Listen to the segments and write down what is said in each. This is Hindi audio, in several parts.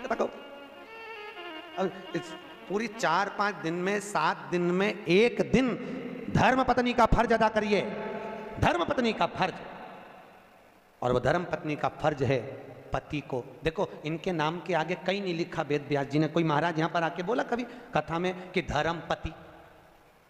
कथा कहो। अब इस पूरी 4-5 दिन में, 7 दिन में एक दिन धर्म पत्नी का फर्ज अदा करिए, धर्म पत्नी का फर्ज। और वो धर्म पत्नी का फर्ज है पति को। देखो इनके नाम के आगे कहीं नहीं लिखा, वेद व्यास जी ने, कोई महाराज यहां पर आके बोला कभी कथा में कि धर्म पति,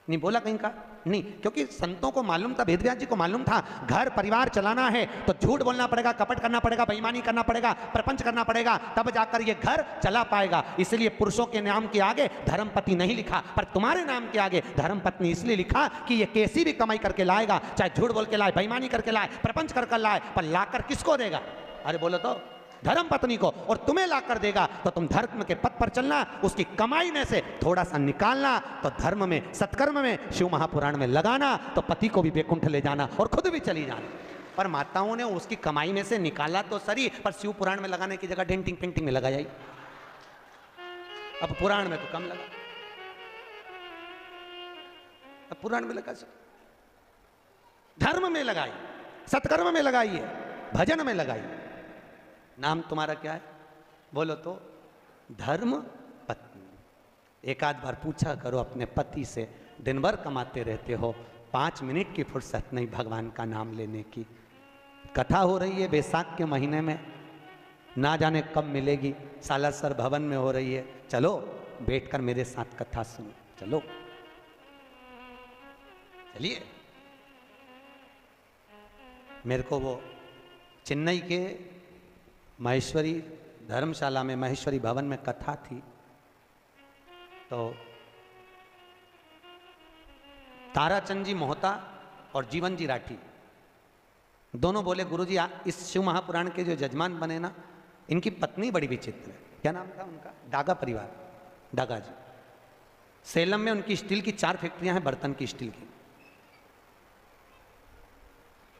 नहीं बोला कहीं का, नहीं, क्योंकि संतों को मालूम था, वेद व्यास जी को मालूम था, घर परिवार चलाना है तो झूठ बोलना पड़ेगा, कपट करना पड़ेगा, बेईमानी करना पड़ेगा, प्रपंच करना पड़ेगा, तब जाकर ये घर चला पाएगा। इसलिए पुरुषों के नाम के आगे धर्मपति नहीं लिखा, पर तुम्हारे नाम के आगे धर्मपत्नी इसलिए लिखा कि ये कैसी भी कमाई करके लाएगा, चाहे झूठ बोल के लाए, बेईमानी करके लाए, प्रपंच कर लाए, पर लाकर किसको देगा? अरे बोलो तो, धर्म पत्नी को। और तुम्हें ला कर देगा तो तुम धर्म के पथ पर चलना, उसकी कमाई में से थोड़ा सा निकालना, तो धर्म में, सत्कर्म में, शिव महापुराण में लगाना, तो पति को भी बैकुंठ ले जाना और खुद भी चली जाना। पर माताओं ने उसकी कमाई में से निकाला तो सही, पर शिव पुराण में लगाने की जगह डेंटिंग पेंटिंग में लगाई। अब पुराण में तो कम लगा, अब पुराण में लगा, धर्म में लगाई, सत्कर्म में लगाइए, भजन में लगाइए। नाम तुम्हारा क्या है? बोलो तो, धर्म पत्नी। एक आध बार पूछा करो अपने पति से, दिन भर कमाते रहते हो, 5 मिनट की फुर्सत नहीं भगवान का नाम लेने की। कथा हो रही है बैसाख के महीने में, ना जाने कब मिलेगी, सालासर भवन में हो रही है, चलो बैठकर मेरे साथ कथा सुनो, चलो चलिए। मेरे को वो चेन्नई के महेश्वरी धर्मशाला में, महेश्वरी भवन में कथा थी, तो ताराचंद जी मोहता और जीवन जी राठी दोनों बोले, गुरुजी इस शिव महापुराण के जो जजमान बने ना, इनकी पत्नी बड़ी विचित्र है। क्या नाम था उनका? डागा परिवार, डागा जी। सेलम में उनकी स्टील की 4 फैक्ट्रियां हैं, बर्तन की स्टील की।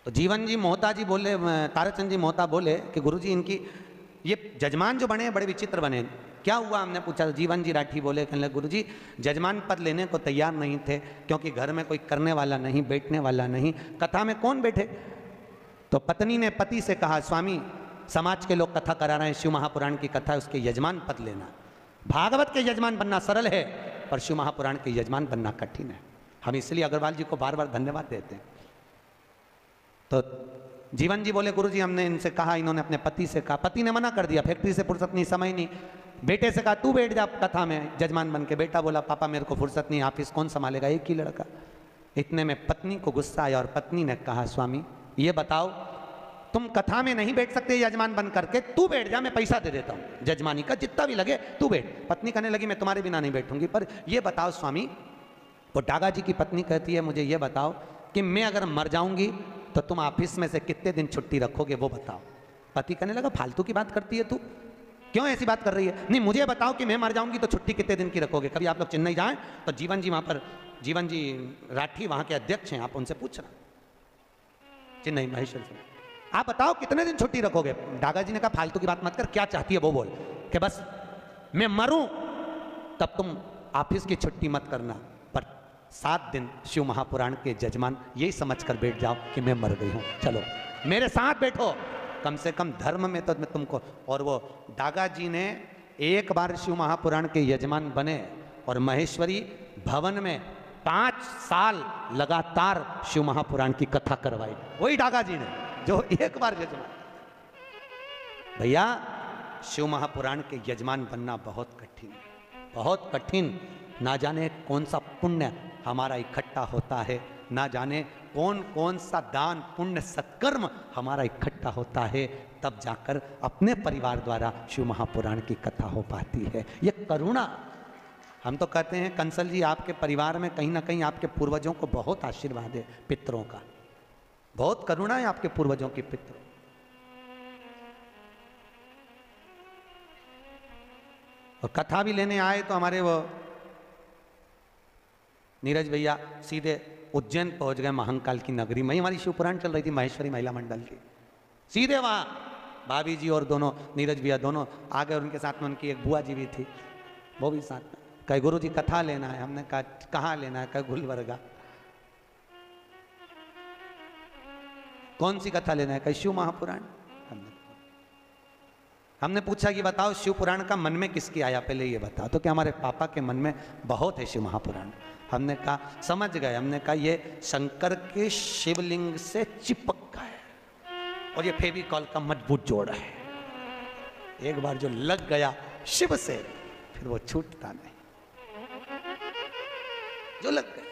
तो जीवन जी मोहता जी बोले, ताराचंद जी मोहता बोले कि गुरुजी इनकी ये जजमान जो बने बड़े विचित्र बने, क्या हुआ? हमने पूछा। जीवन जी राठी बोले, कहने लगे गुरुजी जजमान पद लेने को तैयार नहीं थे, क्योंकि घर में कोई करने वाला नहीं, बैठने वाला नहीं, कथा में कौन बैठे? तो पत्नी ने पति से कहा, स्वामी समाज के लोग कथा करा रहे हैं, शिव महापुराण की कथा है, उसके यजमान पद लेना। भागवत के यजमान बनना सरल है, पर शिव महापुराण के यजमान बनना कठिन है। हम इसलिए अग्रवाल जी को बार बार धन्यवाद देते हैं। तो जीवन जी बोले, गुरुजी हमने इनसे कहा, इन्होंने अपने पति से कहा, पति ने मना कर दिया, फैक्ट्री से फुर्सत नहीं, समय नहीं। बेटे से कहा तू बैठ जा कथा में जजमान बन के। बेटा बोला पापा मेरे को फुर्सत नहीं, ऑफिस कौन संभालेगा, एक ही लड़का। इतने में पत्नी को गुस्सा आया और पत्नी ने कहा, स्वामी ये बताओ तुम कथा में नहीं बैठ सकते यजमान बन करके, तू बैठ जा, मैं पैसा दे देता हूँ जजमानी का, जितना भी लगे तू बैठ। पत्नी कहने लगी मैं तुम्हारे बिना नहीं बैठूंगी, पर ये बताओ स्वामी, वो डागा जी की पत्नी कहती है मुझे ये बताओ कि मैं अगर मर जाऊंगी तो तुम ऑफिस में से कितने दिन छुट्टी रखोगे, वो बताओ। पति कहने लगा फालतू की बात करती है तू, क्यों ऐसी बात कर रही है? नहीं मुझे बताओ कि मैं मर जाऊंगी तो छुट्टी कितने दिन की रखोगे। कभी आप लोग चेन्नई जाएं तो जीवन जी वहां पर, जीवन जी राठी वहां के अध्यक्ष हैं, आप उनसे पूछना, चेन्नई महेश्वर से, आप बताओ कितने दिन छुट्टी रखोगे। डागा जी ने कहा फालतू की बात मत कर, क्या चाहती है वो बोल, कि बस मैं मरूं तब तुम ऑफिस की छुट्टी मत करना, पर 7 दिन शिव महापुराण के जजमान यही समझ कर बैठ जाओ कि मैं मर गई हूं, चलो मेरे साथ बैठो, कम से कम धर्म में तो मैं तुमको। और वो डागा जी ने एक बार शिव महापुराण के यजमान बने और महेश्वरी भवन में 5 साल लगातार शिव महापुराण की कथा करवाई, वही डागा जी ने जो एक बार यजमान। भैया शिव महापुराण के यजमान बनना बहुत कठिन, बहुत कठिन। ना जाने कौन सा पुण्य हमारा इकट्ठा होता है, ना जाने कौन कौन सा दान पुण्य सत्कर्म हमारा इकट्ठा होता है, तब जाकर अपने परिवार द्वारा शिव महापुराण की कथा हो पाती है। ये करुणा, हम तो कहते हैं कंसल जी आपके परिवार में कहीं ना कहीं आपके पूर्वजों को बहुत आशीर्वाद है, पितरों का बहुत करुणा है आपके पूर्वजों की, पितरों। और कथा भी लेने आए तो हमारे वो नीरज भैया सीधे उज्जैन पहुंच गए, महाकाल की नगरी में। हमारी शिवपुराण चल रही थी महेश्वरी महिला मंडल की, सीधे वहां भाभी जी और दोनों नीरज भैया दोनों आ गए, उनके साथ में उनकी एक बुआ जी भी थी, वो भी साथ में। कहे गुरु जी कथा लेना है, हमने कहा कहाँ लेना है? कहे गुलबर्गा। कौन सी कथा लेना है? कहे शिव महापुराण। हमने पूछा कि बताओ शिव पुराण का मन में किसकी आया, पहले ये बताओ। तो क्या हमारे पापा के मन में बहुत है शिव महापुराण। हमने कहा समझ गए, हमने कहा ये शंकर के शिवलिंग से चिपक गए और ये फेविकॉल का मजबूत जोड़ है, एक बार जो लग गया शिव से फिर वो छूटता नहीं, जो लग गया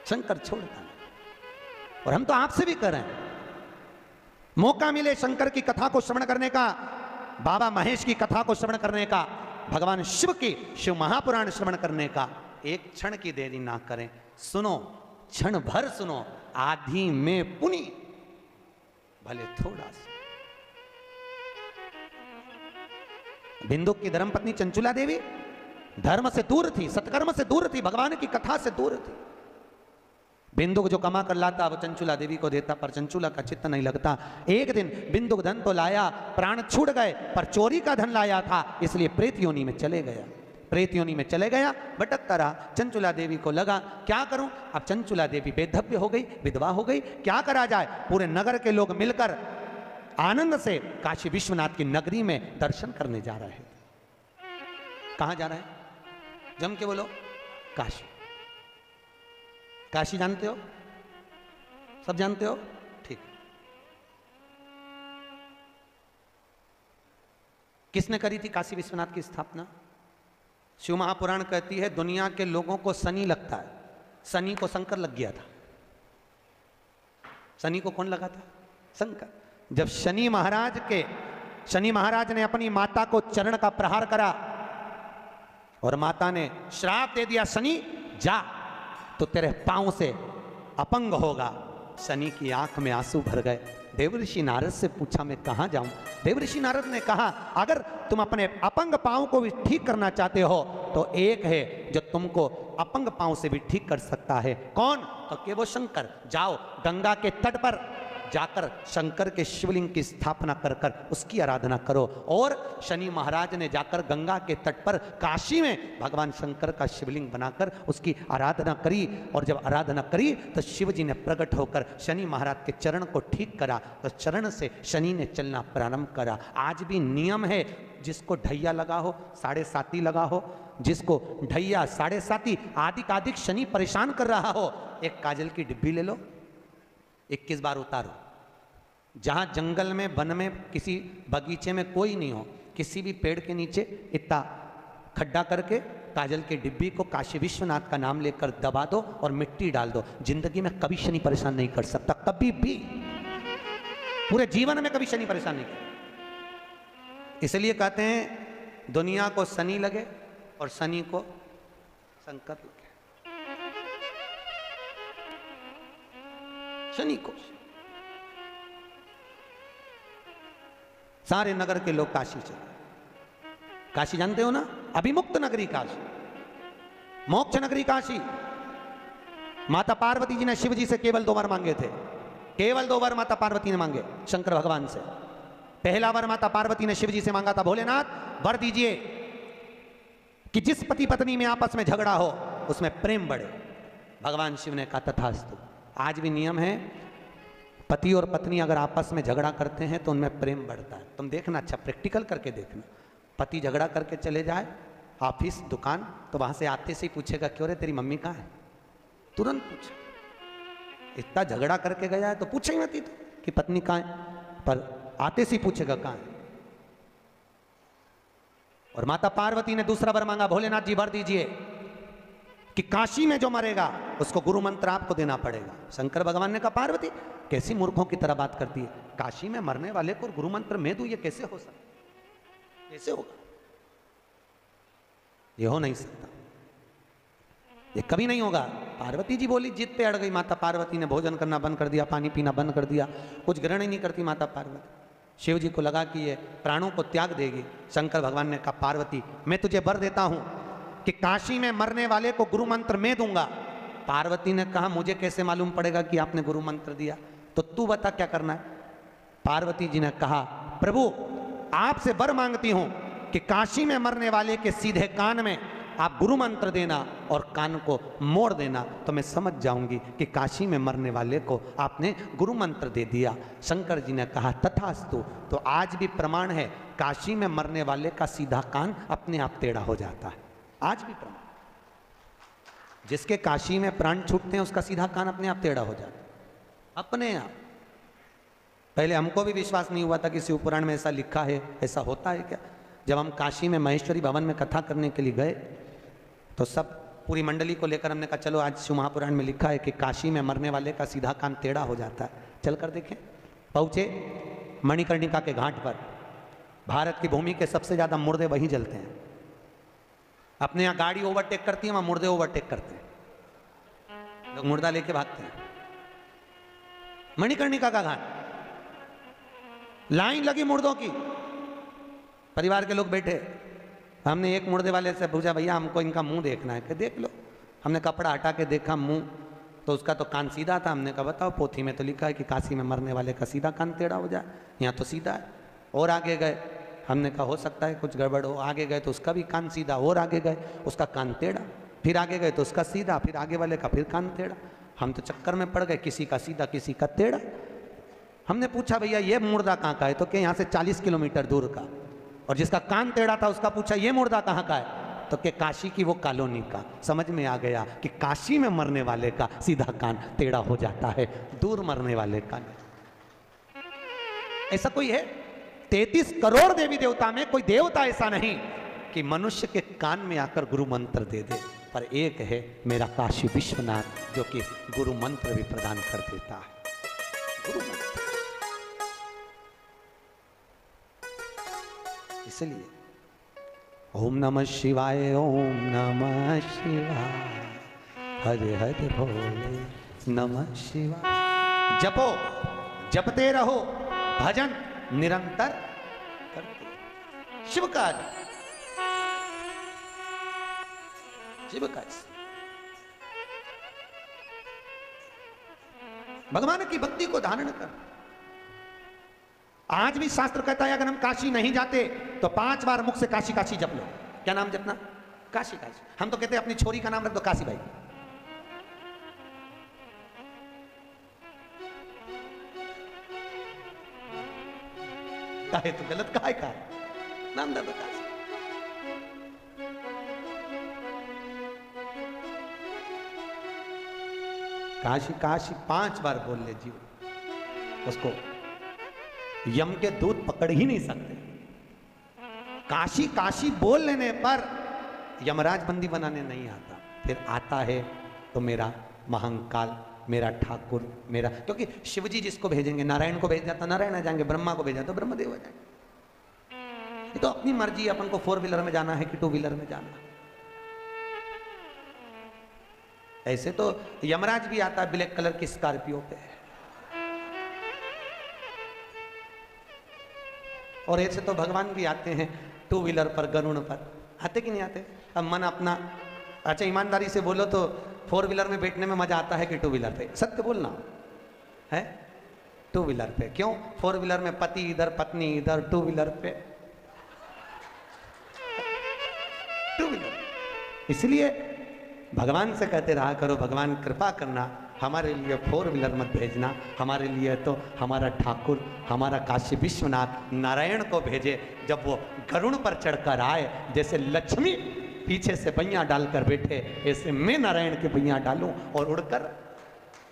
शंकर छोड़ता नहीं। और हम तो आपसे भी कर रहे हैं, मौका मिले शंकर की कथा को श्रवण करने का, बाबा महेश की कथा को श्रवण करने का, भगवान शिव की शिव महापुराण श्रवण करने का, एक क्षण की देरी ना करें, सुनो, क्षण भर सुनो, आधी में पुनि भले थोड़ा सा। बिंदुक की धर्मपत्नी चंचुला देवी धर्म से दूर थी, सत्कर्म से दूर थी, भगवान की कथा से दूर थी। बिंदुक जो कमा कर लाता वो चंचुला देवी को देता, पर चंचुला का चित्त नहीं लगता। एक दिन बिंदुक धन तो लाया, प्राण छूट गए, पर चोरी का धन लाया था, इसलिए प्रेत योनि में चले गया। प्रेत योनि में चले गया, भटकता रहा। चंचुला देवी को लगा क्या करूं, अब चंचुला देवी बेधव्य हो गई, विधवा हो गई, क्या करा जाए। पूरे नगर के लोग मिलकर आनंद से काशी विश्वनाथ की नगरी में दर्शन करने जा रहे हैं। कहां जा रहे हैं, जम के बोलो, काशी। काशी जानते हो, सब जानते हो, ठीक। किसने करी थी काशी विश्वनाथ की स्थापना? शिव महापुराण कहती है दुनिया के लोगों को शनि लगता है, शनि को शंकर लग गया था। शनि को कौन लगा था? शंकर। जब शनि महाराज ने अपनी माता को चरण का प्रहार करा और माता ने श्राप दे दिया, शनि जा, तो तेरे पांव से अपंग होगा। शनि की आंख में आंसू भर गए। देवऋषि नारद से पूछा मैं कहां जाऊं? देवऋषि नारद ने कहा अगर तुम अपने अपंग पांव को भी ठीक करना चाहते हो तो एक है जो तुमको अपंग पांव से भी ठीक कर सकता है। कौन? तो कि वो शंकर। जाओ गंगा के तट पर जाकर शंकर के शिवलिंग की स्थापना कर कर उसकी आराधना करो। और शनि महाराज ने जाकर गंगा के तट पर काशी में भगवान शंकर का शिवलिंग बनाकर उसकी आराधना करी। और जब आराधना करी तो शिव जी ने प्रकट होकर शनि महाराज के चरण को ठीक करा, तो चरण से शनि ने चलना प्रारंभ करा। आज भी नियम है, जिसको ढैया लगा हो, 7.5 लगा हो, जिसको ढैया 7.5 आदिक शनि परेशान कर रहा हो, एक काजल की डिब्बी ले लो, 21 बार उतारो। जहां जंगल में, वन में, किसी बगीचे में कोई नहीं हो, किसी भी पेड़ के नीचे इतना खड्डा करके काजल की डिब्बी को काशी विश्वनाथ का नाम लेकर दबा दो और मिट्टी डाल दो। जिंदगी में कभी शनि परेशान नहीं कर सकता, कभी भी, पूरे जीवन में कभी शनि परेशान नहीं कर। इसलिए कहते हैं दुनिया को शनि लगे और शनि को शंकर लगे। शनि को सारे नगर के लोग काशी चले। काशी जानते हो ना, अभिमुक्त नगरी काशी, मोक्ष नगरी काशी। माता पार्वती जी ने शिव जी से केवल 2 वर मांगे थे, केवल 2 वर माता पार्वती ने मांगे शंकर भगवान से। पहला वर माता पार्वती ने शिव जी से मांगा था, भोलेनाथ वर दीजिए कि जिस पति पत्नी में आपस में झगड़ा हो उसमें प्रेम बढ़े। भगवान शिव ने कहा तथास्तु। आज भी नियम है, पति और पत्नी अगर आपस में झगड़ा करते हैं तो उनमें प्रेम बढ़ता है। तुम देखना, अच्छा प्रैक्टिकल करके देखना। पति झगड़ा करके चले जाए ऑफिस, दुकान, तो वहां से आते से ही पूछेगा क्यों रे तेरी मम्मी कहाँ है? तुरंत पूछे। इतना झगड़ा करके गया है तो पूछे ही मत कि पत्नी कहाँ है, पर आते से ही पूछेगा कहाँ है। और माता पार्वती ने दूसरा वर मांगा, भोलेनाथ जी वर दीजिए कि काशी में जो मरेगा उसको गुरु मंत्र आपको देना पड़ेगा। शंकर भगवान ने कहा पार्वती कैसी मूर्खों की तरह बात करती है, काशी में मरने वाले को गुरु मंत्र मैं दूं, ये कैसे हो सकता, कैसे होगा? ये हो नहीं सकता, ये कभी नहीं होगा। पार्वती जी बोली, जिद पे अड़ गई माता पार्वती ने। भोजन करना बंद कर दिया, पानी पीना बंद कर दिया, कुछ ग्रहण ही नहीं करती माता पार्वती। शिव जी को लगा कि ये प्राणों को त्याग देगी। शंकर भगवान ने कहा पार्वती मैं तुझे वर देता हूं कि काशी में मरने वाले को गुरु मंत्र मैं दूंगा। पार्वती ने कहा मुझे कैसे मालूम पड़ेगा कि आपने गुरु मंत्र दिया, तो तू बता क्या करना है। पार्वती जी ने कहा प्रभु आपसे वर मांगती हूं कि काशी में मरने वाले के सीधे कान में आप गुरु मंत्र देना और कान को मोड़ देना, तो मैं समझ जाऊंगी कि काशी में मरने वाले को आपने गुरु मंत्र दे दिया। शंकर जी ने कहा तथास्तु। तो आज भी प्रमाण है, काशी में मरने वाले का सीधा कान अपने आप टेढ़ा हो जाता है। आज भी प्रमाण, जिसके काशी में प्राण छूटते हैं उसका सीधा कान अपने आप टेढ़ा हो जाता है, अपने आप। पहले हमको भी विश्वास नहीं हुआ था कि शिव पुराण में ऐसा लिखा है, ऐसा होता है क्या। जब हम काशी में महेश्वरी भवन में कथा करने के लिए गए तो सब पूरी मंडली को लेकर हमने कहा चलो आज शिव महापुराण में लिखा है कि काशी में मरने वाले का सीधा कान टेढ़ा हो जाता है, चल कर देखें। पहुँचे मणिकर्णिका के घाट पर, भारत की भूमि के सबसे ज़्यादा मुर्दे वहीं जलते हैं। अपने यहाँ गाड़ी ओवरटेक करती है, वहाँ मुर्दे ओवरटेक करते हैं, लोग मुर्दा लेके भागते हैं। मणिकर्णिका का घाट, लाइन लगी मुर्दों की, परिवार के लोग बैठे। हमने एक मुर्दे वाले से पूछा भैया हमको इनका मुंह देखना है, कि देख लो। हमने कपड़ा हटा के देखा मुंह, तो उसका तो कान सीधा था। हमने कहा बताओ, पोथी में तो लिखा है कि काशी में मरने वाले का सीधा कान टेढ़ा हो जाए, यहाँ तो सीधा है। और आगे गए, हमने कहा हो सकता है कुछ गड़बड़ हो। आगे गए तो उसका भी कान सीधा, और आगे गए उसका कान टेढ़ा, फिर आगे गए तो उसका सीधा, फिर आगे वाले का फिर कान टेढ़ा। हम तो चक्कर में पड़ गए, किसी का सीधा किसी का टेढ़ा। हमने पूछा भैया ये मुर्दा कहाँ का है, तो क्या यहाँ से 40 किलोमीटर दूर का। और जिसका कान टेढ़ा था उसका पूछा ये मुर्दा कहाँ का है, तो क्या काशी की वो कॉलोनी का। समझ में आ गया कि काशी में मरने वाले का सीधा कान टेढ़ा हो जाता है, दूर मरने वाले का नहीं। ऐसा कोई है 33 करोड़ देवी देवता में कोई देवता ऐसा नहीं कि मनुष्य के कान में आकर गुरु मंत्र दे दे, पर एक है मेरा काशी विश्वनाथ जो कि गुरु मंत्र भी प्रदान कर देता है। गुरु मंत्र, इसलिए ओम नमः शिवाय, ओम नमः शिवाय, हरे हरे भोले नमः शिवाय। जपो, जपते रहो, भजन निरंतर करते। शिव कार्य, शिव कार्य, भगवान की भक्ति को धारण कर। आज भी शास्त्र कहता है अगर हम काशी नहीं जाते तो 5 बार मुख से काशी काशी जप लो। क्या नाम जपना? काशी काशी। हम तो कहते हैं अपनी छोरी का नाम रख दो काशी भाई। काहे तो गलत काहे का नाम दे काशी। काशी काशी 5 बार बोल ले जीव, उसको यम के दूत पकड़ ही नहीं सकते। काशी काशी बोल लेने पर यमराज बंदी बनाने नहीं आता, फिर आता है तो मेरा महंकाल, मेरा ठाकुर, मेरा, क्योंकि शिव जी जिसको भेजेंगे, नारायण को भेजा तो नारायण आ जाएंगे, ब्रह्मा को भेजा तो ब्रह्मदेव आ जाएंगे। ये तो अपनी मर्जी, अपन को 4 व्हीलर में जाना है कि 2 व्हीलर में जाना है। ऐसे तो यमराज भी आता है ब्लैक कलर की स्कॉर्पियो पे, और ऐसे तो भगवान भी आते हैं 2 व्हीलर पर, गरुड़ पर। आते कि नहीं आते? अब मन अपना, अच्छा ईमानदारी से बोलो तो 4 व्हीलर में बैठने में मजा आता है कि 2 व्हीलर पे? सत्य बोलना है, 2 व्हीलर पे। क्यों? 4 व्हीलर में पति इधर पत्नी इधर, 2 व्हीलर पे 2 व्हीलर। इसलिए भगवान से कहते रहा करो भगवान कृपा करना, हमारे लिए 4 व्हीलर मत भेजना, हमारे लिए तो हमारा ठाकुर, हमारा काशी विश्वनाथ नारायण को भेजे। जब वो गरुड़ पर चढ़कर आए, जैसे लक्ष्मी पीछे से बैया डालकर बैठे, ऐसे मैं नारायण के बैया डालूं और उड़कर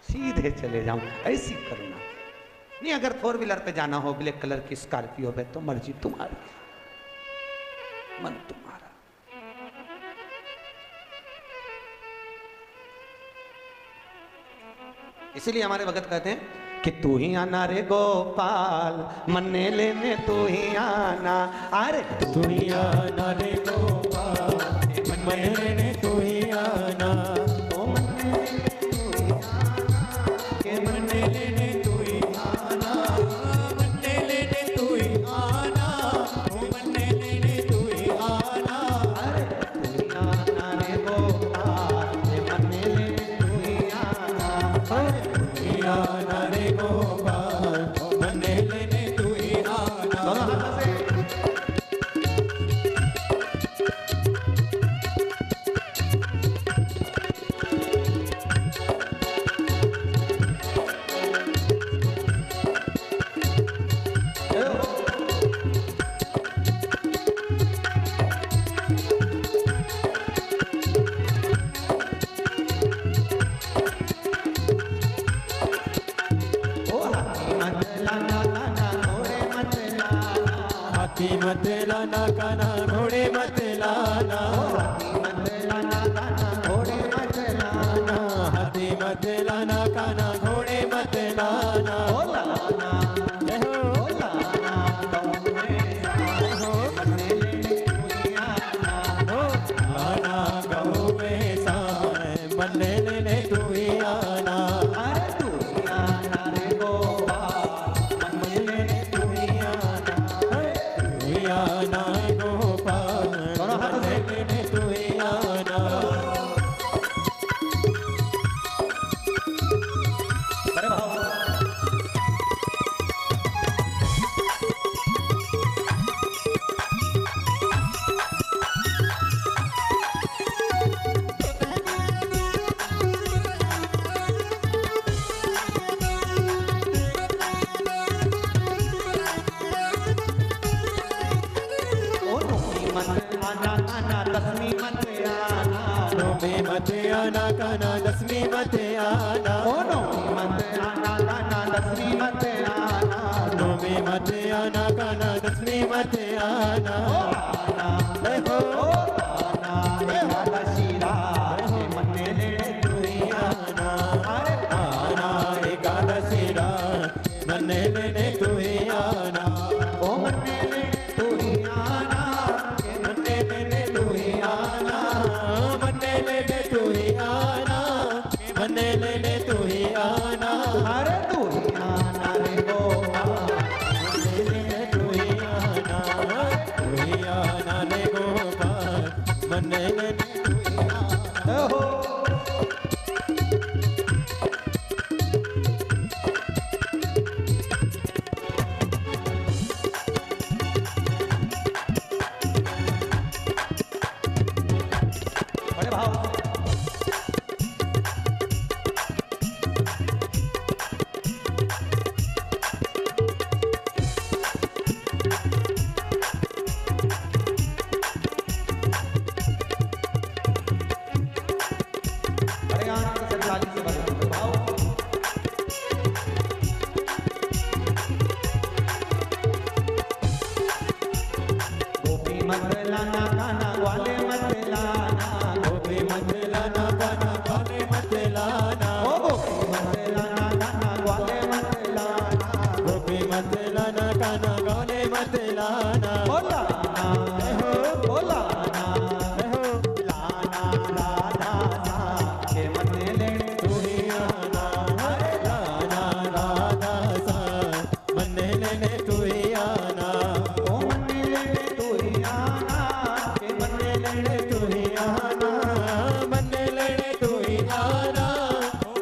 सीधे चले जाऊं, ऐसी करुणा। नहीं, अगर 4 व्हीलर पे जाना हो ब्लैक कलर की स्कॉर्पियो पे तो मर्जी तुम्हारी, मन तुम्हारा। इसीलिए हमारे भगत कहते हैं कि तू ही आना रे गोपाल, मन्ने लेने तू ही आना। अरे तू ही आना रे गोपाल, मन्ने लेने तू ही आना। ओ मन्ने लेने तू ही आना, मन्ने लेने तू ही आना, मन्ने लेने तू ही आना। अरे तू ही आना रे गोपाल, मन्ने लेने तू ही आना। आना रे गोपाल, मन्ने लेने तू ही आना। दोनों हाथों से लाना काना घोड़े मत लाना, हाथी मत लाना काना घोड़े मत लाना, लाना गहू में साए मन्ने लेने तू ही आना, तू ही आना गोपाल मन्ने लेने तू ही आना। नोमी मत आना काना दसवीं मत आना, नोमी मत आना काना दसवीं मत आना, आना एकादशी रात मन्ने लेने तू ही आना, मन्ने लेने तू ही आना, मन्ने लेने तू ही आना, मन्ने लेने तू ही आना, मन्ने लेने तू ही आना, अरे तू ही आना रे गोपाल मन्ने लेने तू ही आना, तू ही आना रे गोपाल मन्ने लेने तू ही आना। बड़े भाव बड़े आनंद से ताली से बजाओ भाव। गोपी मत लाना काना ग्वाले मत लाना, गोपी मत लाना काना ग्वाले मत लाना, गोपी मत लाना काना ग्वाले मत लाना, गोपी मत लाना काना ग्वाले मत लाना, बोला बोला लाना राधा सा के मन्ने लेने तू ही आना, लाना राधा सा मन्ने लेने तू ही आना, ओ मन्ने लेने तू ही आना के मन्ने लेने तू ही आना, मन्ने लेने तू ही आना,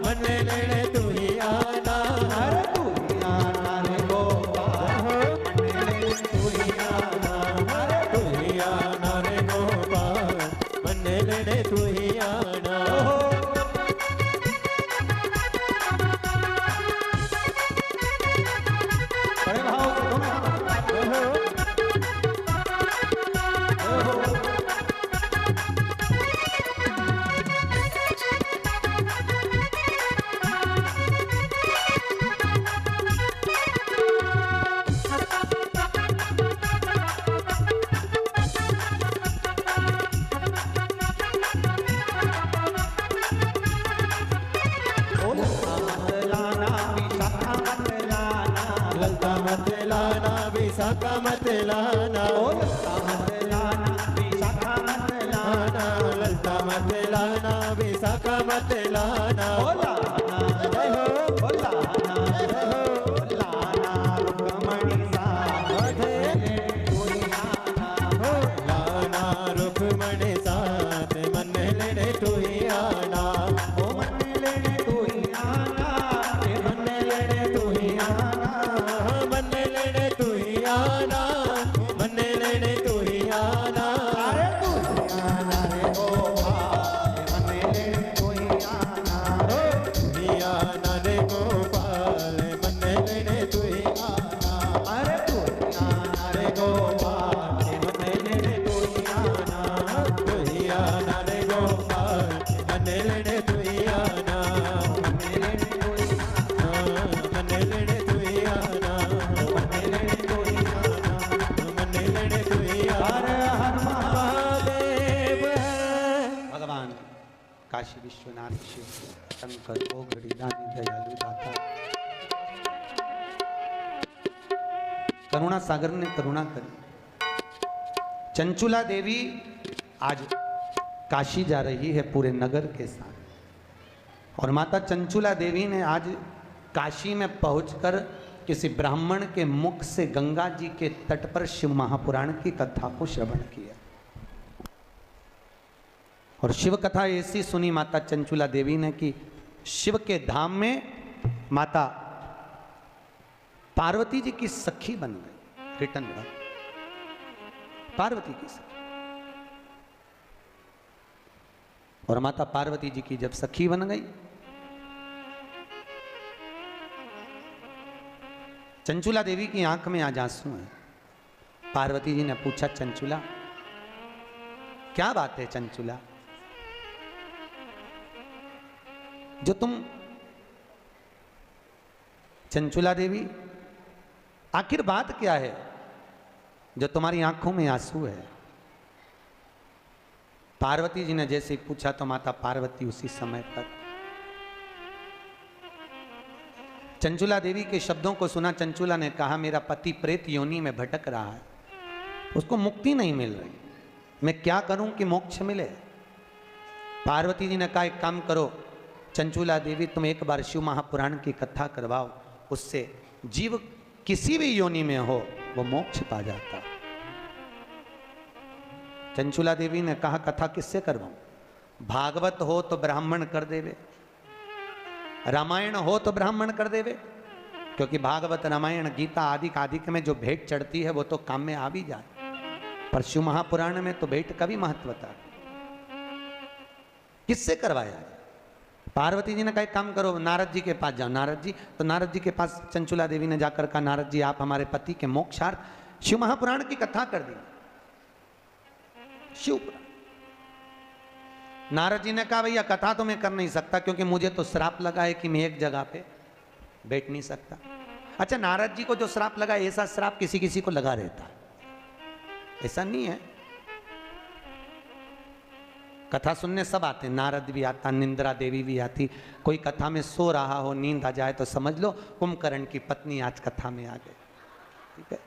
मन्ने लेने तू ही आना, अरे तू ही आना रे गोपाल मन्ने लेने तू ही आना, तू ही आना रे गोपाल मन्ने लेने तू ही आना। बड़े भाव से दोनों ललता मत लाना विशाखा मत लाना, लाना ललता मत लाना विशाखा मत लाना, लाना रुक्मणी साथ मन्ने लेने तू ही आना, मन्ने लेने तू ही आना, मन्ने लेने तू ही आना, मन्ने लेने तू ही आना, मन्ने लेने तू ही आना, अरे तू ही आना रे गोपाल मन्ने लेने तू ही आना, तू ही आना रे गोपाल मन्ने लेने तू ही आना, अरे तू ही आना रे गोपाल मन्ने लेने तू ही आना, तू ही आना रे गोपाल मन्ने लेने तू ही आना, मन्ने लेने तू ही आना, मन्ने लेने तू ही आना, मन्ने लेने तू ही काशी विश्वनाथ शिव शंकर ओ घड़ीदानी दयालु दाता। करुणा सागर ने करुणा करी। चंचुला देवी आज काशी जा रही है पूरे नगर के साथ, और माता चंचुला देवी ने आज काशी में पहुंचकर किसी ब्राह्मण के मुख से गंगा जी के तट पर शिव महापुराण की कथा को श्रवण किया। और शिव कथा ऐसी सुनी माता चंचुला देवी ने कि शिव के धाम में माता पार्वती जी की सखी बन गई। रिटर्न पार्वती की सखी। और माता पार्वती जी की जब सखी बन गई, चंचुला देवी की आंख में आज आंसू है। पार्वती जी ने पूछा, चंचुला क्या बात है? चंचुला, जो तुम चंचुला देवी, आखिर बात क्या है जो तुम्हारी आंखों में आंसू है? पार्वती जी ने जैसे पूछा तो माता पार्वती उसी समय पर चंचुला देवी के शब्दों को सुना। चंचुला ने कहा, मेरा पति प्रेत योनि में भटक रहा है, उसको मुक्ति नहीं मिल रही, मैं क्या करूं कि मोक्ष मिले? पार्वती जी ने कहा, एक काम करो चंचुला देवी, तुम एक बार शिव महापुराण की कथा करवाओ, उससे जीव किसी भी योनि में हो वो मोक्ष पा जाता। चंचुला देवी ने कहा, कथा किससे करवाऊं? भागवत हो तो ब्राह्मण कर देवे, रामायण हो तो ब्राह्मण कर देवे, क्योंकि भागवत रामायण गीता आदि में जो भेंट चढ़ती है वो तो काम में आ भी जाए, पर शिव महापुराण में तो भेंट का भी महत्वता। किससे करवाया? पार्वती जी ने कहा, एक काम करो नारद जी के पास जाओ। नारद जी, तो नारद जी के पास चंचुला देवी ने जाकर कहा, नारद जी आप हमारे पति के मोक्षार्थ शिव महापुराण की कथा कर दी। शिव पुराण। नारद जी ने कहा, भैया कथा तो मैं कर नहीं सकता, क्योंकि मुझे तो श्राप लगा है कि मैं एक जगह पे बैठ नहीं सकता। अच्छा, नारद जी को जो श्राप लगा, ऐसा श्राप किसी किसी को लगा रहता, ऐसा नहीं है। कथा सुनने सब आते, नारद भी आता, निंद्रा देवी भी आती। कोई कथा में सो रहा हो, नींद आ जाए तो समझ लो कुंभकर्ण की पत्नी आज कथा में आ गई, ठीक है।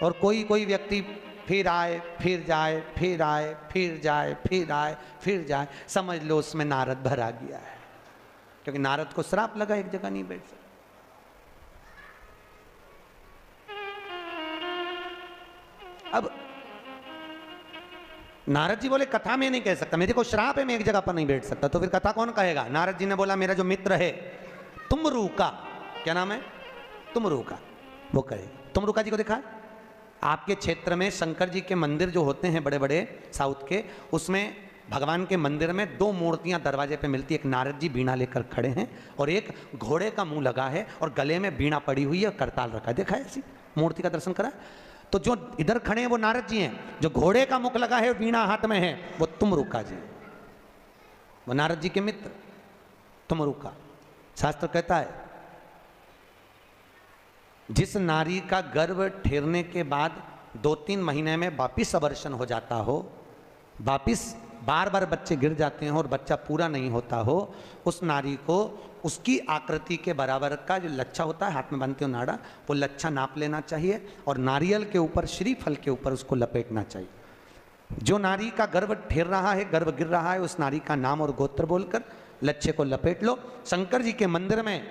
और कोई कोई व्यक्ति फिर आए फिर जाए, फिर आए फिर जाए, फिर आए फिर जाए, समझ लो उसमें नारद भरा गया है, क्योंकि नारद को श्राप लगा, एक जगह नहीं बैठ सकता। अब नारद जी बोले, कथा में नहीं कह सकता, मेरे को श्राप है, मैं एक जगह पर नहीं बैठ सकता, तो फिर कथा कौन कहेगा? नारद जी ने बोला, मेरा जो मित्र है तुमरूका, क्या नाम है? तुमरूका, वो कहे। तुमरूका जी को देखा है? आपके क्षेत्र में शंकर जी के मंदिर जो होते हैं बड़े बड़े साउथ के, उसमें भगवान के मंदिर में दो मूर्तियां दरवाजे पे मिलती है। एक नारद जी बीणा लेकर खड़े हैं और एक घोड़े का मुंह लगा है और गले में बीणा पड़ी हुई है, करताल रखा है। देखा है ऐसी मूर्ति का दर्शन करा? तो जो इधर खड़े हैं वो नारद जी हैं, जो घोड़े का मुख लगा है वीणा हाथ में है वो तुमरूका जी, वो नारद जी के मित्र तुमरूका। शास्त्र कहता है, जिस नारी का गर्भ ठहरने के बाद 2-3 महीने में वापिस अबॉर्शन हो जाता हो, वापिस बार बार बच्चे गिर जाते हैं और बच्चा पूरा नहीं होता हो, उस नारी को उसकी आकृति के बराबर का जो लच्छा होता है, हाथ में बांधते हो नाड़ा, वो लच्छा नाप लेना चाहिए और नारियल के ऊपर, श्रीफल के ऊपर उसको लपेटना चाहिए। जो नारी का गर्भ ठहर रहा है, गर्भ गिर रहा है, उस नारी का नाम और गोत्र बोलकर लच्छे को लपेट लो। शंकर जी के मंदिर में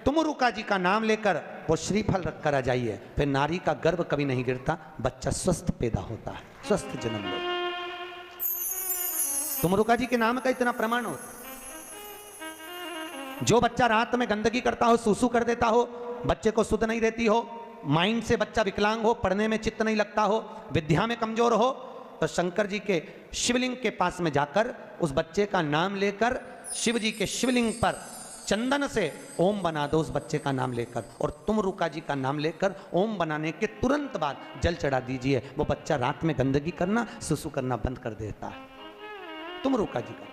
तुमरूका जी का नाम लेकर वो श्रीफल रख कर आ जाइए, फिर नारी का गर्भ कभी नहीं गिरता, बच्चा स्वस्थ पैदा होता है, स्वस्थ जन्म लेता। तुमरूका जी के नाम का इतना प्रमाण हो। जो बच्चा रात में गंदगी करता हो, सूसू कर देता हो, बच्चे को सुध नहीं रहती हो, माइंड से बच्चा विकलांग हो, पढ़ने में चित्त नहीं लगता हो, विद्या में कमजोर हो, तो शंकर जी के शिवलिंग के पास में जाकर उस बच्चे का नाम लेकर शिव जी के शिवलिंग पर चंदन से ओम बना दो, उस बच्चे का नाम लेकर, और तुमरूका जी का नाम लेकर ओम बनाने के तुरंत बाद जल चढ़ा दीजिए। वो बच्चा रात में गंदगी करना, सुसु करना बंद कर देता है। तुमरूका जी का,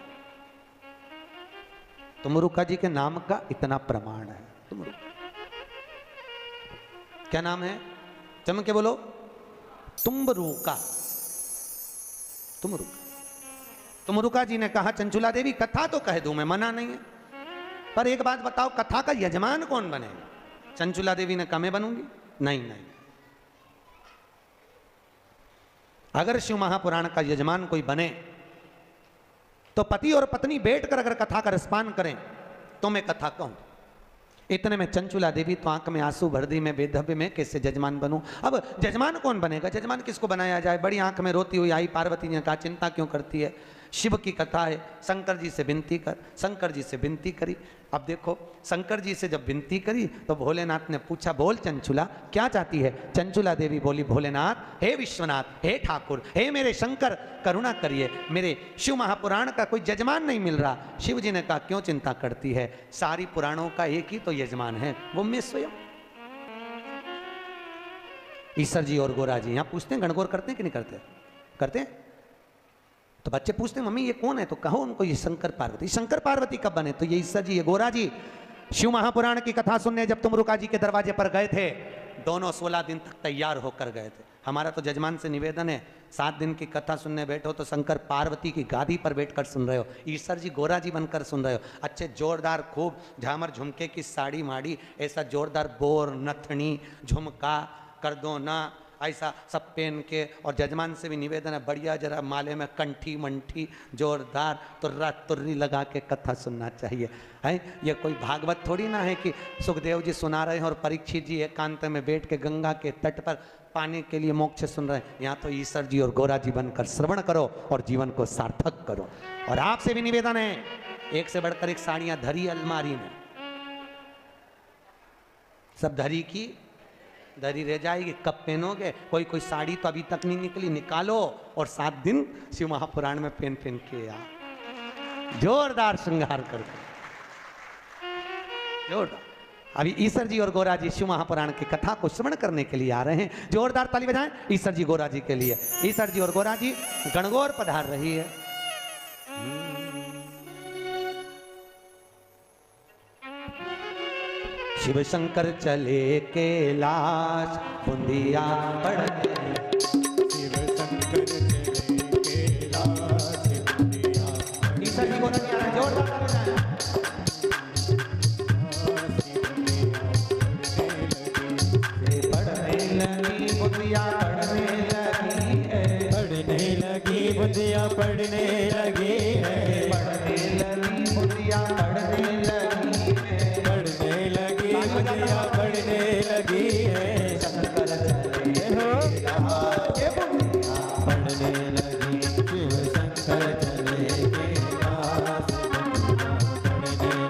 तुमरूका जी के नाम का इतना प्रमाण है। तुमरूका क्या नाम है? चमक के बोलो, तुमरूका। तुमरूका तो मुरुका जी ने कहा चंचुला देवी कथा तो कह दूं मैं, मना नहीं है, पर एक बात बताओ कथा का यजमान कौन बनेगा? चंचुला देवी ने कहा मैं बनूंगी। नहीं नहीं, अगर शिव महापुराण का यजमान कोई बने तो पति और पत्नी बैठकर अगर कथा का रसपान करें तो मैं कथा कहूं। इतने में चंचुला देवी तो आंख में आंसू भर दी, मैं बेधब्य में कैसे जजमान बनूं? अब जजमान कौन बनेगा? जजमान किसको बनाया जाए? बड़ी आंख में रोती हुई आई पार्वती ने कहा चिंता क्यों करती है, शिव की कथा है, शंकर जी से विनती कर। शंकर जी से विनती करी। अब देखो शंकर जी से जब विनती करी तो भोलेनाथ ने पूछा बोल चंचुला क्या चाहती है? चंचुला देवी बोली भोलेनाथ, हे विश्वनाथ, हे ठाकुर, हे मेरे शंकर, करुणा करिए, मेरे शिव महापुराण का कोई जजमान नहीं मिल रहा। शिव जी ने कहा क्यों चिंता करती है, सारी पुराणों का एक ही तो यजमान है, वो मैं स्वयं। ईश्वर जी और गोरा जी यहाँ पूछते हैं गणगौर करते हैं कि नहीं करते? करते हैं। तो बच्चे पूछते हैं मम्मी ये कौन है? तो कहो उनको ये शंकर पार्वती। शंकर पार्वती कब बने? तो ये ईश्वर जी, ये गोरा जी। शिव महापुराण की कथा सुनने जब तुम रुका जी के दरवाजे पर गए थे, दोनों 16 दिन तक तैयार होकर गए थे। हमारा तो जजमान से निवेदन है 7 दिन की कथा सुनने बैठो तो शंकर पार्वती की गादी पर बैठकर सुन रहे हो, ईश्वर जी गोरा जी बनकर सुन रहे हो। अच्छे जोरदार खूब झामर झुमके की साड़ी माड़ी, ऐसा जोरदार बोर नथनी झुमका कर दो ना, ऐसा सब पहन के। और जजमान से भी निवेदन है बढ़िया जरा माले में कंठी मंठी जोरदार तुर्रा तुर्री लगा के कथा सुनना चाहिए, है। ये कोई भागवत थोड़ी ना है कि सुखदेव जी सुना रहे हैं और परीक्षित जी एकांत में बैठ के गंगा के तट पर पाने के लिए मोक्ष सुन रहे हैं। यहाँ तो ईश्वर जी और गोरा जी बनकर श्रवण करो और जीवन को सार्थक करो। और आपसे भी निवेदन है, एक से बढ़कर एक साड़ियां धरी अलमारी में, सब धरी की धरी रह जाएगी, कब पहनोगे? कोई कोई साड़ी तो अभी तक नहीं निकली, निकालो और 7 दिन शिव महापुराण में पहन के आ, जोरदार श्रृंगार करके, जोरदार। अभी ईश्वर जी और गोरा जी शिव महापुराण की कथा को श्रवण करने के लिए आ रहे हैं। जोरदार ताली बजाएं ईश्वर जी गोरा जी के लिए। ईश्वर जी और गोरा जी गणगौर पधार रही है। शिव शंकर चले कैलाश बुंदिया पढ़ने, शिव शंकर चले कैलाश बुंदिया, ईश्वर जी गोरा जी आ रहे हैं, जोरदार ताली बजाएं। पढ़ने लगी बुंदिया पढ़ने लगी है, पढ़ने लगी बुंदिया पढ़ने लगी है, पढ़ने लगी बुंदिया पढ़ने लगी है, पढ़ने लगी बुंदिया पढ़ने लगी है। शंकर चले पढ़ने लगी शिव शंकर चले कैलाश बुंदिया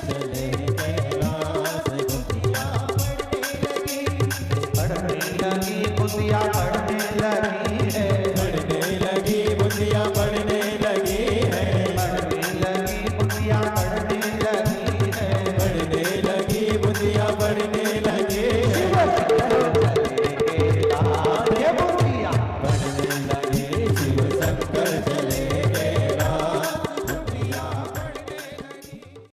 चले